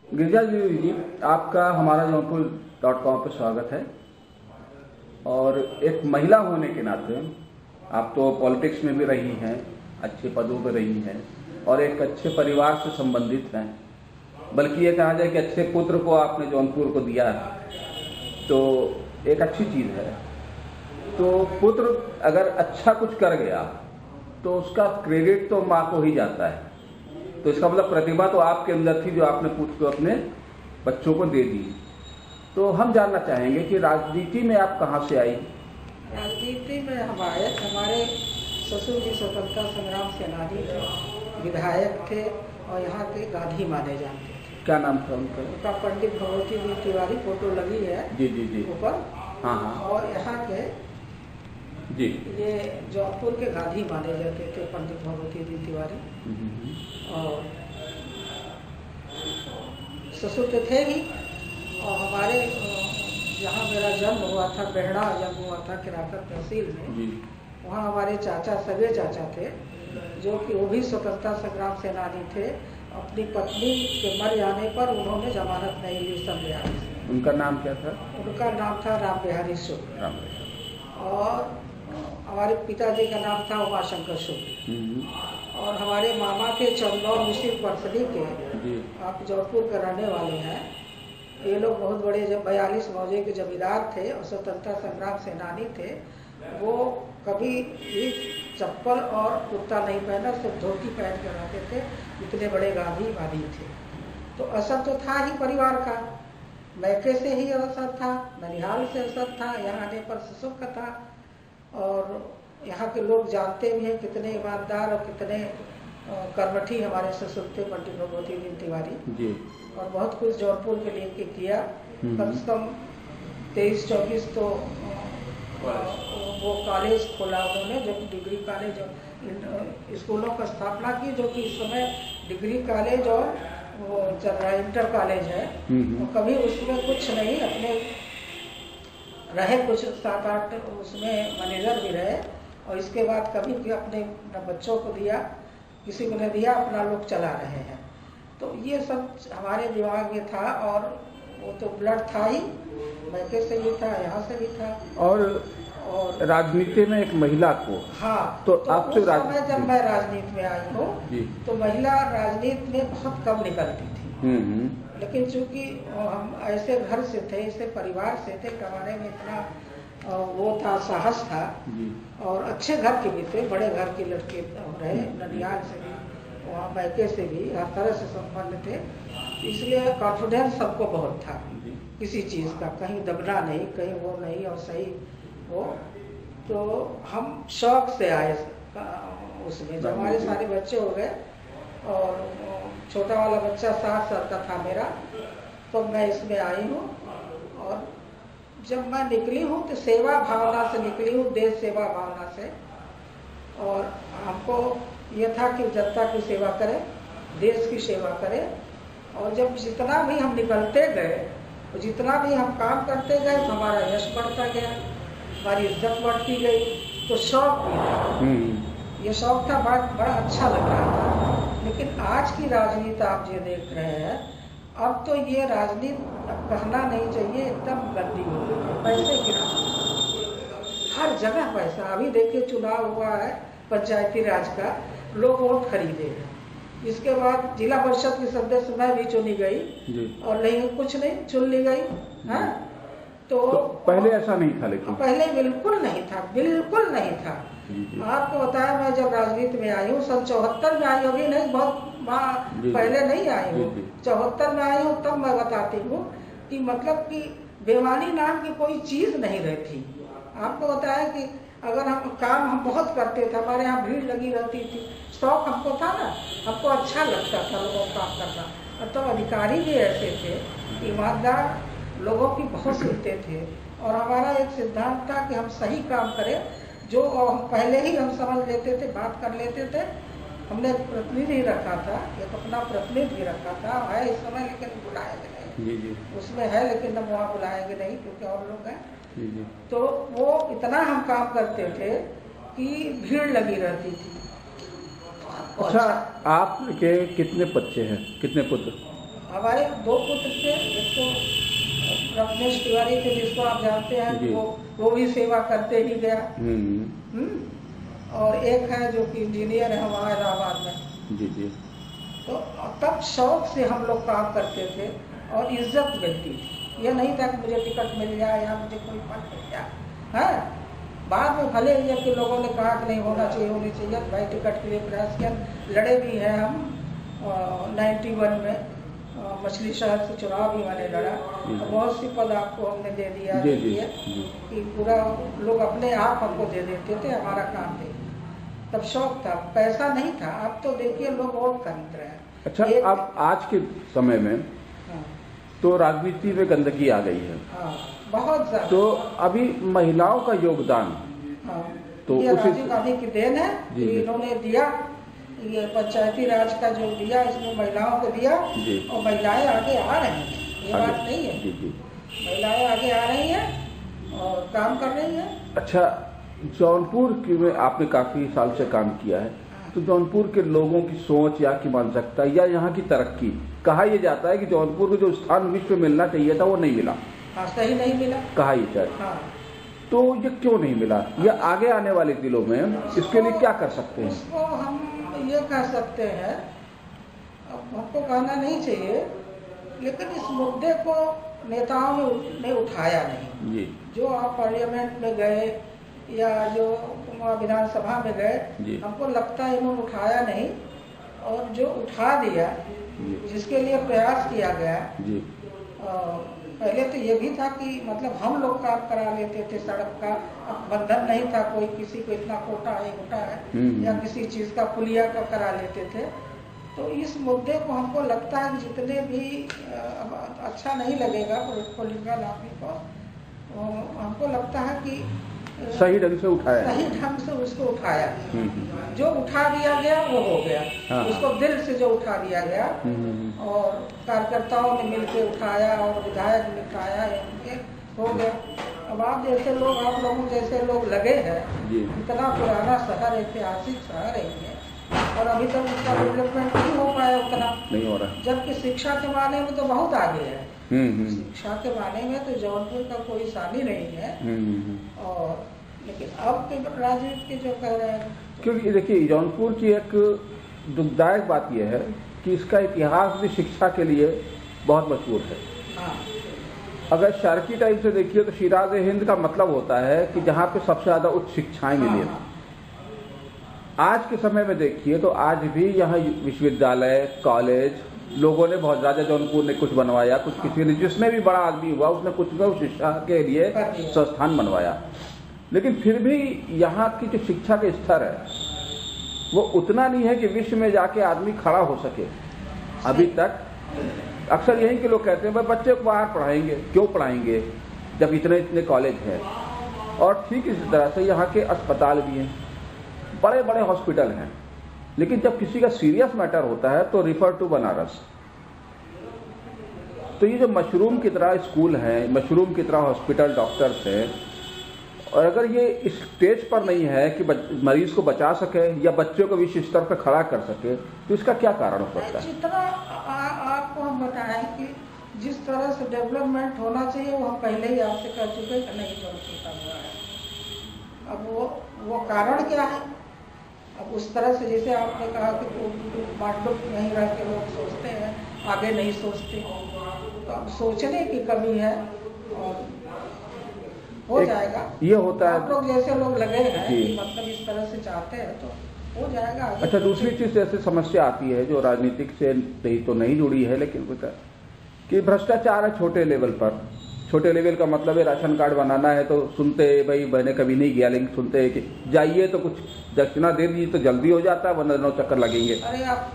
गिरिजा जी, आपका हमारा जौनपुर.com पर स्वागत है। और एक महिला होने के नाते आप तो पॉलिटिक्स में भी रही हैं, अच्छे पदों पर रही हैं और एक अच्छे परिवार से संबंधित हैं, बल्कि ये कहा जाए कि अच्छे पुत्र को आपने जौनपुर को दिया है, तो एक अच्छी चीज़ है। तो पुत्र अगर अच्छा कुछ कर गया तो उसका क्रेडिट तो माँ को ही जाता है। तो इसका मतलब प्रतिभा तो आपके अंदर थी जो आपने पुत्र को अपने बच्चों को दे दी। तो हम जानना चाहेंगे कि राजनीति में आप कहाँ से आई? राजनीति में हम आए, हमारे ससुर जी स्वतंत्रता संग्राम सेनानी थे, विधायक थे और यहाँ के गांधी माने जाते थे। क्या नाम था उनका? उनका पंडित भगवती जी तिवारी, फोटो लगी है जी जी जी ऊपर। हाँ। और यहाँ के जी ये जौनपुर के गांधी माने जाते थे पंडित भगवती जी तिवारी। और ससुर तो थे ही, और हमारे जहाँ मेरा जन्म हुआ था, बेहड़ा जन्म हुआ था किराकर तहसील में, वहाँ हमारे चाचा, सगे चाचा थे, जो कि वो भी स्वतंत्रता संग्राम सेनानी थे। अपनी पत्नी के मर जाने पर उन्होंने जमानत नहीं ली संविधान से। उनका नाम क्या था? उनका नाम था राम बिहारी शुक्ल। और हमारे पिताजी का नाम था उमाशंकर शुक्ल। और हमारे मामा थे चंदौर मिश्र परसली के, आप जौनपुर के रहने वाले हैं। ये लोग बहुत बड़े 42 मौजे के जमींदार थे और स्वतंत्रता संग्राम सेनानी थे। वो कभी भी चप्पल और कुर्ता नहीं पहना, सिर्फ धोती पहन कर रहते थे, इतने बड़े गांधीवादी थे। तो असर तो था ही परिवार का, मैके से ही असर था, ननिहाल से असर था, यहाँ आने पर ससुर का था। और यहाँ के लोग जानते भी हैं कितने ईमानदार और कितने कर्मठी हमारे ससुर थे पंडित भगवती जी तिवारी। और बहुत कुछ जौनपुर के लिए किया। कम से कम 23-24 तो वो कॉलेज खोला उन्होंने, जो डिग्री कॉलेज, स्कूलों का स्थापना की, जो कि इस समय डिग्री कॉलेज और वो चल रहा है इंटर कॉलेज है। तो कभी उसमें कुछ नहीं, अपने रहे कुछ 7-8 उसमें मैनेजर भी रहे। और इसके बाद कभी भी अपने बच्चों को दिया, किसी को नहीं दिया, अपना लोग चला रहे हैं। तो ये सब हमारे दिमाग में था। और वो तो ब्लड था ही, मैके से भी था, यहाँ से भी था। और राजनीति में एक महिला को, हाँ, तो आप तो जब मैं राजनीति में आई हूँ तो महिला राजनीति में बहुत कम निकलती थी। लेकिन चूंकि हम ऐसे घर से थे, ऐसे परिवार से थे, हमारे में इतना वो था, साहस था। और अच्छे घर के भी थे, बड़े घर के लड़के रहे, ननिहाल से भी, वहाँ मैके से भी, हर तरह से संपन्न थे। इसलिए कॉन्फिडेंस सबको बहुत था किसी चीज़ का, कहीं दबना नहीं, कहीं वो नहीं, और सही वो। तो हम शौक से आए उसमें। जब हमारे सारे बच्चे हो गए और छोटा वाला बच्चा 7 साल का था मेरा, तो मैं इसमें आई हूँ। और जब मैं निकली हूँ तो सेवा भावना से निकली हूँ, देश सेवा भावना से। और हमको ये था कि जनता की सेवा करें, देश की सेवा करें। और जब जितना भी हम निकलते गए, जितना भी हम काम करते गए, तो हमारा यश बढ़ता गया, हमारी इज्जत बढ़ती गई। तो शौक भी था, ये शौक था, बड़ा अच्छा लग रहा था। लेकिन आज की राजनीति आप जो देख रहे हैं, अब तो ये राजनीति कहना नहीं चाहिए, एकदम गंदी हो गई है। पैसे की राजनीति, हर जगह पैसा। अभी देखिए चुनाव हुआ है पंचायती राज का, लोग वोट खरीदे हैं। इसके बाद जिला परिषद की सदस्य मैं भी चुनी गई, और नहीं कुछ नहीं, चुन ली गई। हाँ, तो पहले ऐसा नहीं था। लेकिन पहले बिल्कुल नहीं था, बिल्कुल नहीं था। आपको बताया, मैं जब राजनीति में आई हूँ सन 74 में आई होगी, नहीं बहुत पहले नहीं आई हूँ, 74 में आई हूँ। तब मैं बताती हूँ कि मतलब कि बेवानी नाम की कोई चीज नहीं रहती। आपको बताया कि अगर हम बहुत करते थे, हमारे यहाँ भीड़ लगी रहती थी, शौक हमको था ना, हमको अच्छा लगता था लोगों का काम करना। और तो अधिकारी भी ऐसे थे, ईमानदार, लोगों की बहुत सुनते थे। और हमारा एक सिद्धांत था कि हम सही काम करें, जो पहले ही हम समझ लेते थे, बात कर लेते थे। हमने एक प्रतिनिधि रखा था, एक अपना प्रतिनिधि रखा था, है इस समय, लेकिन बुलाएंगे नहीं। उसमें है, लेकिन हम वहाँ बुलाएंगे नहीं क्योंकि और लोग हैं। तो वो इतना हम काम करते थे कि भीड़ लगी रहती थी। अच्छा, आपके कितने बच्चे हैं, कितने पुत्र? हमारे 2 पुत्र थे, एक तो रमेश तिवारी थे जिसको आप जानते हैं, वो भी सेवा करते ही गया। और एक है जो कि इंजीनियर है वहाँ इलाहाबाद में। जी। तो तब शौक से हम लोग काम करते थे और इज्जत मिलती थी। ये नहीं था कि मुझे टिकट मिल जाए या मुझे कोई पद मिल जाए, है। बाद में भले ये कि लोगों ने कहा कि नहीं होना चाहिए, होनी चाहिए, भाई टिकट के लिए प्रयास किया, लड़े भी हैं हम। 91 में मछली शहर से चुनाव भी मैंने लड़ा, तो बहुत सी पद आपको हमने दे दिया कि पूरा लोग अपने आप हमको दे देते थे, हमारा काम दे। तब शौक था, पैसा नहीं था। अब तो देखिए लोग बहुत खरीद रहे हैं। अच्छा, अब आज के समय में तो राजनीति में गंदगी आ गई है। बहुत ज्यादा। तो अभी महिलाओं का योगदान तो ये राजीव गांधी की देन है कि इन्होंने दिया, ये पंचायती राज का जो दिया इसमें महिलाओं को दिया, और महिलाएं आगे आ रही हैं, ये बात नहीं है। महिलाएं आगे आ रही हैं और काम कर रही हैं। अच्छा, जौनपुर में आपने काफी साल से काम किया है, तो जौनपुर के लोगों की सोच या की मानसिकता या यहाँ की तरक्की, कहा यह जाता है कि जौनपुर को जो स्थान विश्व में मिलना चाहिए था वो नहीं मिला। सही नहीं मिला, कहा यह जाए। तो ये क्यों नहीं मिला? ये आगे आने वाले दिनों में इसके लिए क्या कर सकते हैं? इसको हम ये कह सकते हैं, अब हमको कहना नहीं चाहिए, लेकिन इस मुद्दे को नेताओं ने उठाया नहीं। जो आप पार्लियामेंट में गए या जो विधानसभा में गए, हमको लगता है इन्होंने उठाया नहीं, और जो उठा दिया जिसके लिए प्रयास किया गया, पहले तो ये भी था कि मतलब हम लोग काम करा लेते थे, सड़क का बंधन नहीं था, कोई किसी को इतना कोटा है या किसी चीज का पुलिया का करा लेते थे। तो इस मुद्दे को हमको लगता है कि जितने भी अच्छा नहीं लगेगा पॉलिटिकल आदमी को, हमको लगता है कि सही ढंग से उठाया, सही ढंग से उसको उठाया। जो उठा दिया गया वो हो गया, उसको दिल से जो उठा दिया गया, और कार्यकर्ताओं ने मिलकर उठाया और विधायक ने उठाया, हो गया। अब आप जैसे लोग, आप लोगों जैसे लोग लगे हैं, इतना पुराना शहर, ऐतिहासिक शहर है ये, और अभी तक उसका डेवलपमेंट नहीं हो पाया, उतना नहीं हो रहा। जबकि शिक्षा के मामले में तो बहुत आगे है। शिक्षा के मामले में तो जौनपुर का कोई सानी नहीं है। और लेकिन अब के राजनीति के जो कह रहे हैं, क्योंकि देखिए जौनपुर की एक दुखदायक बात यह है कि इसका इतिहास भी शिक्षा के लिए बहुत मशहूर है। अगर शार्की टाइम से देखिए तो शिराज हिंद का मतलब होता है कि जहाँ पे सबसे ज्यादा उच्च शिक्षाएं मिली। आज के समय में देखिए तो आज भी यहाँ विश्वविद्यालय, कॉलेज, लोगों ने बहुत ज्यादा, जौनपुर ने कुछ बनवाया, कुछ किसी ने, जिसने भी बड़ा आदमी हुआ उसने कुछ न कुछ शिक्षा के लिए संस्थान बनवाया। लेकिन फिर भी यहाँ की जो शिक्षा के स्तर है वो उतना नहीं है कि विश्व में जाके आदमी खड़ा हो सके। अभी तक अक्सर यही के लोग कहते हैं भाई बच्चे को बाहर पढ़ाएंगे, क्यों पढ़ाएंगे जब इतने इतने कॉलेज हैं। और ठीक इसी तरह से यहाँ के अस्पताल भी हैं, बड़े बड़े हॉस्पिटल हैं, लेकिन जब किसी का सीरियस मैटर होता है तो रिफर टू बनारस। तो ये जो मशरूम की तरह स्कूल है, मशरूम की तरह हॉस्पिटल, डॉक्टर्स हैं, और अगर ये इस स्टेज पर नहीं है कि मरीज को बचा सके या बच्चों को विश्व स्तर पर खड़ा कर सके, तो इसका क्या कारण हो सकता है? जितना आपको हम बताएं कि जिस तरह से डेवलपमेंट होना चाहिए वो हम पहले ही आपसे कह चुके हैं कि नहीं होता हुआ है। अब वो कारण क्या है? अब उस तरह से जैसे आपने कहा कि मांडुक नहीं रह के लोग सोचते हैं, आगे नहीं सोचते, तो अब सोचने की कमी है और हो जाएगा। ये होता है, आप लोग जैसे लोग लगे हैं कि मतलब इस तरह से चाहते हैं तो हो जाएगा। अच्छा, दूसरी चीज जैसे समस्या आती है जो राजनीतिक से तो नहीं जुड़ी है, लेकिन कि भ्रष्टाचार है छोटे लेवल पर। छोटे लेवल का मतलब है राशन कार्ड बनाना है तो सुनते हैं भाई, मैंने कभी नहीं किया, लेकिन सुनते हैं कि जाइए तो कुछ दक्षिणा दे दीजिए तो जल्दी हो जाता है, वरना 9 चक्कर लगेंगे। अरे आप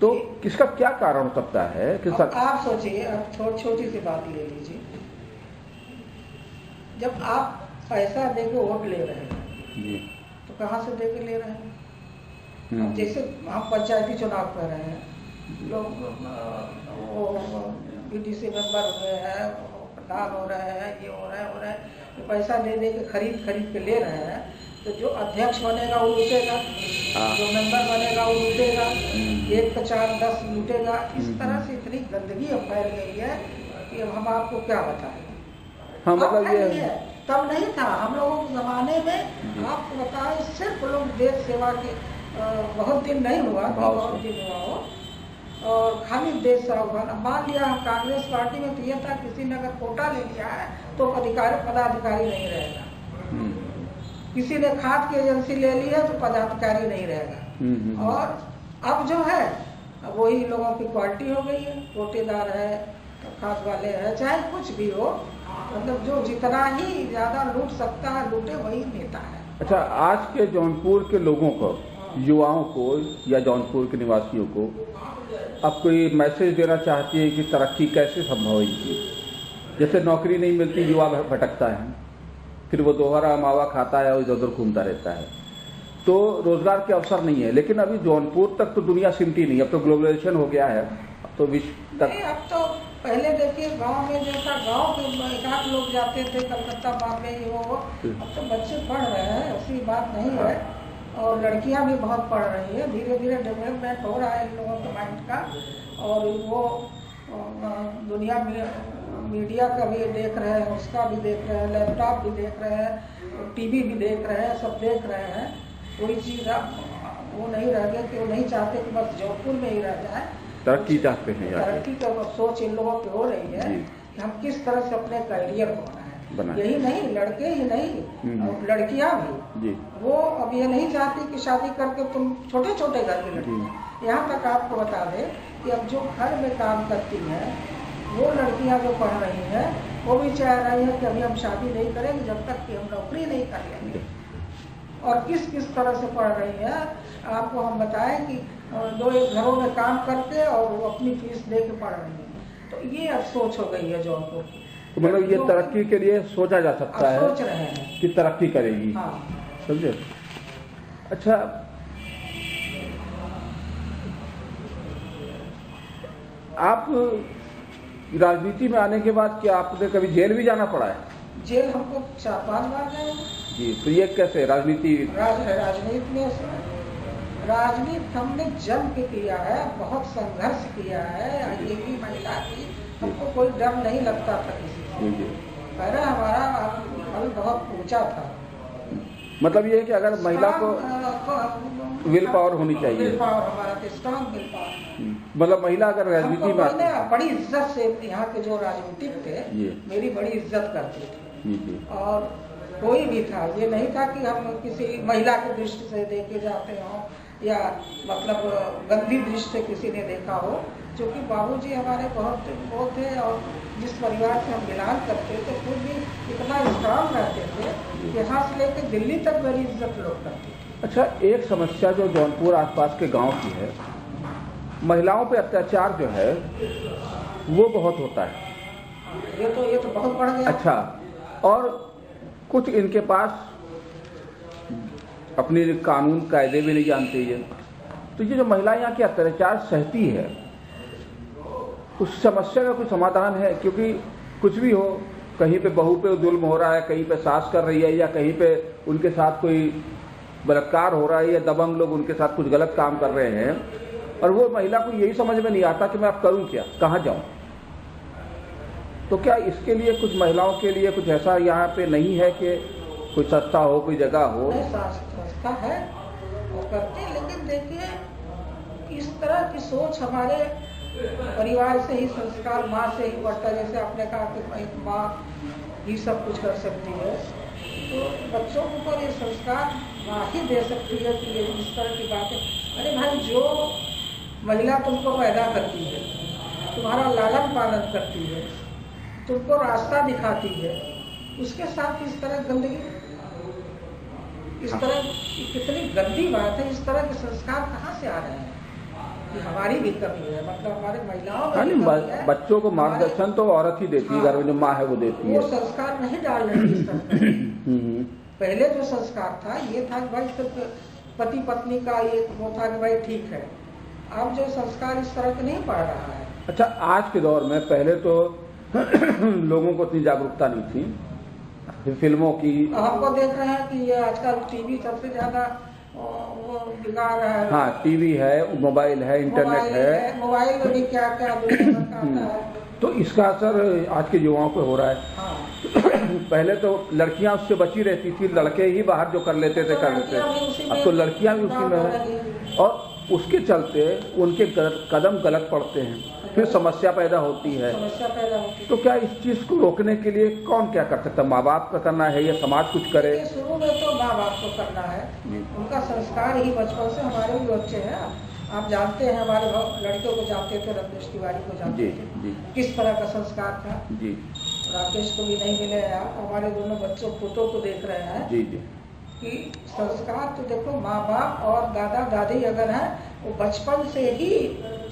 तो किसका क्या कारण हो सकता है कि आप सोचिए, आप छोटी सी बात ले लीजिए, जब आप पैसा देके वोट ले रहे हैं तो कहाँ से देके ले रहे हैं? जैसे हम पंचायती चुनाव कर रहे हैं, लोग बीडीसी मेंबर हो गए हैं, प्रधान हो रहे हैं, ये हो रहा है, पैसा दे के खरीद के ले रहे हैं, तो जो अध्यक्ष बनेगा वो लूटेगा, जो मेंबर बनेगा वो लूटेगा, एक का 4-10 लूटेगा। इस तरह से इतनी गंदगी अब फैल गई है कि अब हम आपको क्या बताएं। हाँ, मतलब ये तब नहीं था हम लोगों के जमाने में। आपको बताएं, सिर्फ लोग देश सेवा के बहुत दिन नहीं हुआ, बहुत दिन हुआ हो, और खाली देश सेवा। मान लिया हम कांग्रेस पार्टी में, तो ये था किसी ने अगर कोटा ले लिया है तो पदाधिकारी नहीं रहेगा, किसी ने खाद की एजेंसी ले ली है तो पदाधिकारी नहीं रहेगा। और अब जो है वही लोगों की क्वालिटी हो गई है, कोटेदार है, खाद वाले है, चाहे कुछ भी हो, मतलब जो जितना ही ज्यादा लूट सकता है लूटे, वही नेता है। अच्छा, आज के जौनपुर के लोगों को, युवाओं को या जौनपुर के निवासियों को अब कोई मैसेज देना चाहती है कि तरक्की कैसे संभव है इनकी? जैसे नौकरी नहीं मिलती, युवा भटकता है, फिर वो दोहरा मावा खाता है और इधर उधर घूमता रहता है, तो रोजगार के अवसर नहीं है। लेकिन अभी जौनपुर तक तो दुनिया सिमटी नहीं, अब तो ग्लोबलाइजेशन हो गया है, अब तो विश्व तक। अब तो पहले देखिए गांव में जो था, गांव के 1-8 लोग जाते थे कलकत्ता, बॉम्बे, ये वो। अब तो बच्चे पढ़ रहे हैं, ऐसी बात नहीं है, और लड़कियां भी बहुत पढ़ रही है। धीरे धीरे डेवलपमेंट हो रहा है इन लोगों के माइंड का, और वो दुनिया में मीडिया का भी देख रहे हैं, उसका भी देख रहे हैं, लैपटॉप भी देख रहे हैं, टीवी भी देख रहे हैं, सब देख रहे हैं। कोई चीज वो नहीं रह गया कि वो नहीं चाहते कि बस जौनपुर में ही रह जाए, तरक्की चाहते हैं। तरक्की का सोच इन लोगों की हो रही है कि हम किस तरह से अपने करियर बनाएं। यही नहीं, लड़के ही नहीं, और लड़कियां भी, वो अब ये नहीं चाहती कि शादी करके तुम छोटे छोटे घर की लड़कियां। यहाँ तक आपको बता दें कि अब जो घर में काम करती हैं, वो लड़कियां जो पढ़ रही हैं, वो भी चाह रही है कि अभी हम शादी नहीं करेंगे जब तक कि हम नौकरी नहीं कर लेंगे। और किस किस तरह से पढ़ रही है, आपको हम बताएं कि 2-1 घरों में काम करके और वो अपनी फीस दे के पढ़ रही है। तो ये अब सोच हो गई है जौनपुर की। तो मतलब ये तरक्की के लिए सोचा जा सकता है, सोच रहे हैं कि तरक्की करेगी। समझे? अच्छा, आप राजनीति में आने के बाद क्या आपने कभी जेल भी जाना पड़ा है? जेल हमको 4-5 बार गए जी। तो ये कैसे राजनीति राजनीति हमने जम के किया है, बहुत संघर्ष किया है। ये भी महिला थी, हमको कोई डर नहीं लगता था किसी से। पहले हमारा हल बहुत ऊंचा था। मतलब ये है कि अगर महिला को विल पावर होनी चाहिए, विल पावर हमारा स्ट्रॉन्ग विल पावर। मतलब महिला अगर राजनीति में, बड़ी इज्जत से यहाँ के जो राजनीतिक थे मेरी बड़ी इज्जत करते थे, और कोई भी था, ये नहीं था कि हम किसी महिला की दृष्टि से देखे जाते हों या मतलब गंदी दृष्टि से किसी ने देखा हो। क्योंकि बाबूजी हमारे बहुत वो थे, और जिस परिवार से हम बिलोंग करते थे खुद भी इतना स्ट्रांग रहते थे, यहाँ से लेकर दिल्ली तक मेरी इज्जत लोग करते थे। अच्छा, एक समस्या जो जौनपुर आसपास के गांव की है, महिलाओं पे अत्याचार जो है वो बहुत होता है। ये तो बहुत बढ़ गया। अच्छा, और कुछ इनके पास अपने कानून कायदे भी नहीं जानते ये, तो ये जो महिलाएं यहाँ के अत्याचार सहती है, उस समस्या का कुछ समाधान है? क्योंकि कुछ भी हो, कहीं पे बहू पे जुल्म हो रहा है, कहीं पे सास कर रही है, या कहीं पे उनके साथ कोई बलात्कार हो रहा है, या दबंग लोग उनके साथ कुछ गलत काम कर रहे हैं, और वो महिला को यही समझ में नहीं आता कि मैं अब करूं क्या, कहाँ जाऊं। तो क्या इसके लिए कुछ महिलाओं के लिए कुछ ऐसा यहाँ पे नहीं है कि कोई संस्था हो, कोई जगह हो? संस्था है वो करते, लेकिन देखिए इस तरह की सोच हमारे परिवार से ही, संस्कार माँ से ही बढ़ता। जैसे आपने कहा कि एक माँ ही सब कुछ कर सकती है, तो बच्चों के ऊपर ये संस्कार माँ ही दे सकती है कि ये इस तरह की बातें। अरे भाई, जो महिला तुमको पैदा करती है, तुम्हारा लालन पालन करती है, तुमको रास्ता दिखाती है, उसके साथ इस तरह गंदगी, इस तरह कितनी गंदी बात है। इस तरह के संस्कार कहाँ से आ रहे हैं? कि हमारी भी कमी है, मतलब हमारे महिलाओं में भी कमी है। बच्चों को मार्गदर्शन तो औरत ही देती है, घर में जो माँ है वो देती है। वो संस्कार नहीं डाल रहे इस तरह। पहले जो संस्कार था ये था कि भाई सिर्फ पति पत्नी का ये वो था कि भाई ठीक है। अब जो संस्कार इस तरह के नहीं पड़ रहा है। अच्छा, आज के दौर में, पहले तो लोगों को इतनी जागरूकता नहीं थी, फिल्मों की। हमको देख रहे हैं कि ये आजकल टीवी सबसे ज्यादा वो बिगाड़ रहा है। हाँ, टीवी है, मोबाइल है, इंटरनेट है। मोबाइल में भी क्या क्या दुनिया भर का आता है। तो इसका असर आज के युवाओं पे हो रहा है। हाँ। पहले तो लड़कियां उससे बची रहती थी, लड़के ही बाहर जो कर लेते थे कर लेते। अब तो लड़कियां भी उसी में है, और उसके चलते उनके कदम गलत पड़ते हैं, फिर समस्या पैदा होती है। तो क्या इस चीज को रोकने के लिए कौन क्या कर सकता है? माँ बाप का करना है या समाज कुछ करे? शुरू में तो माँ बाप को करना है, उनका संस्कार ही बचपन से। हमारे भी बच्चे हैं, आप जानते हैं, हमारे लड़कियों को जानते थे, रत्नेश तिवारी को जानते थे, किस तरह का संस्कार था। जी, राकेश को भी नहीं मिले आप, हमारे दोनों बच्चों फोटो को देख रहे हैं। जी जी, कि संस्कार तो देखो, माँ बाप और दादा दादी अगर हैं, वो बचपन से ही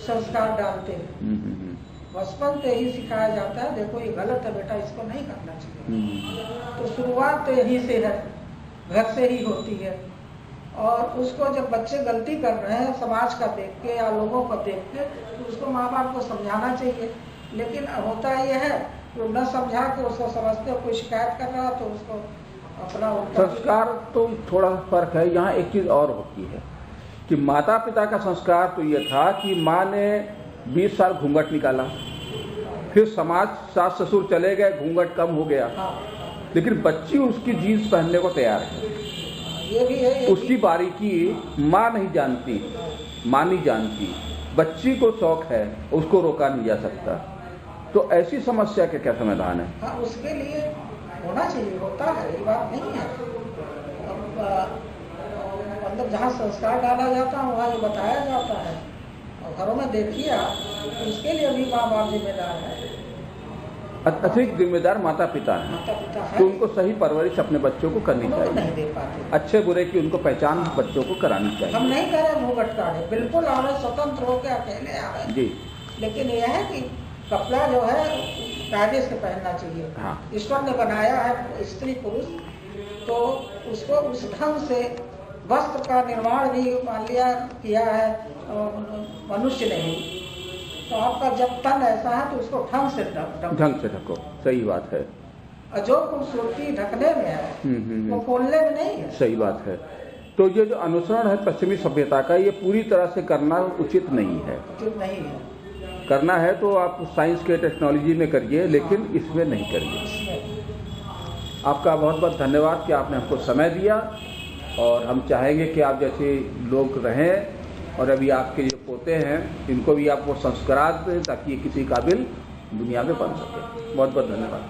संस्कार डालते हैं। बचपन से ही सिखाया जाता है, देखो ये गलत है बेटा, इसको नहीं करना चाहिए। तो शुरुआत तो यहीं से है, घर से ही होती है। और उसको जब बच्चे गलती कर रहे हैं समाज का देख के या लोगों को देख के, तो उसको माँ बाप को समझाना चाहिए। लेकिन होता ये है कि न समझा के उसको समझते, कोई शिकायत कर रहा तो उसको अपना संस्कार तो थोड़ा फर्क है। यहाँ एक चीज और होती है कि माता पिता का संस्कार तो ये था कि माँ ने 20 साल घूंघट निकाला, फिर समाज सास ससुर चले गए, घूंघट कम हो गया। लेकिन बच्ची उसकी जीन्स पहनने को तैयार है, ये भी है। उसकी बारीकी माँ नहीं जानती, माँ नहीं जानती, बच्ची को शौक है, उसको रोका नहीं जा सकता। तो ऐसी समस्या के क्या समाधान है? हाँ, उसके लिए होना चाहिए, होता है, ये बात नहीं है। मतलब जहाँ संस्कार डाला जाता है वहाँ ये बताया जाता है, और घरों में देखिए आप, तो उसके लिए भी माँ बाप जिम्मेदार है। अतिरिक्त जिम्मेदार माता पिता हैं, तो उनको सही परवरिश अपने बच्चों को करनी चाहिए। नहीं दे पाते, अच्छे बुरे की उनको पहचान बच्चों को करानी चाहिए। हम नहीं कह रहे घूंघट काढ़े, बिल्कुल आवे, स्वतंत्र होकर अकेले आवे जी। लेकिन यह है कि कपड़ा जो है कायदे से पहनना चाहिए। हाँ। ईश्वर ने बनाया है स्त्री पुरुष, तो उसको उस ढंग से वस्त्र का निर्माण भी मान लिया किया है मनुष्य ने ही। तो आपका जब तन ऐसा है तो उसको ढंग से ढको। सही बात है। जो खूबसूरती ढकने में है वो खोलने में नहीं है। सही बात है। तो ये जो अनुसरण है पश्चिमी सभ्यता का, ये पूरी तरह से करना उचित नहीं है। उचित नहीं है। करना है तो आप साइंस के टेक्नोलॉजी में करिए, लेकिन इसमें नहीं करिए। आपका बहुत बहुत धन्यवाद कि आपने हमको समय दिया, और हम चाहेंगे कि आप जैसे लोग रहें, और अभी आपके जो पोते हैं इनको भी आप वो संस्कार दें ताकि ये किसी काबिल दुनिया में बन सके। बहुत बहुत धन्यवाद।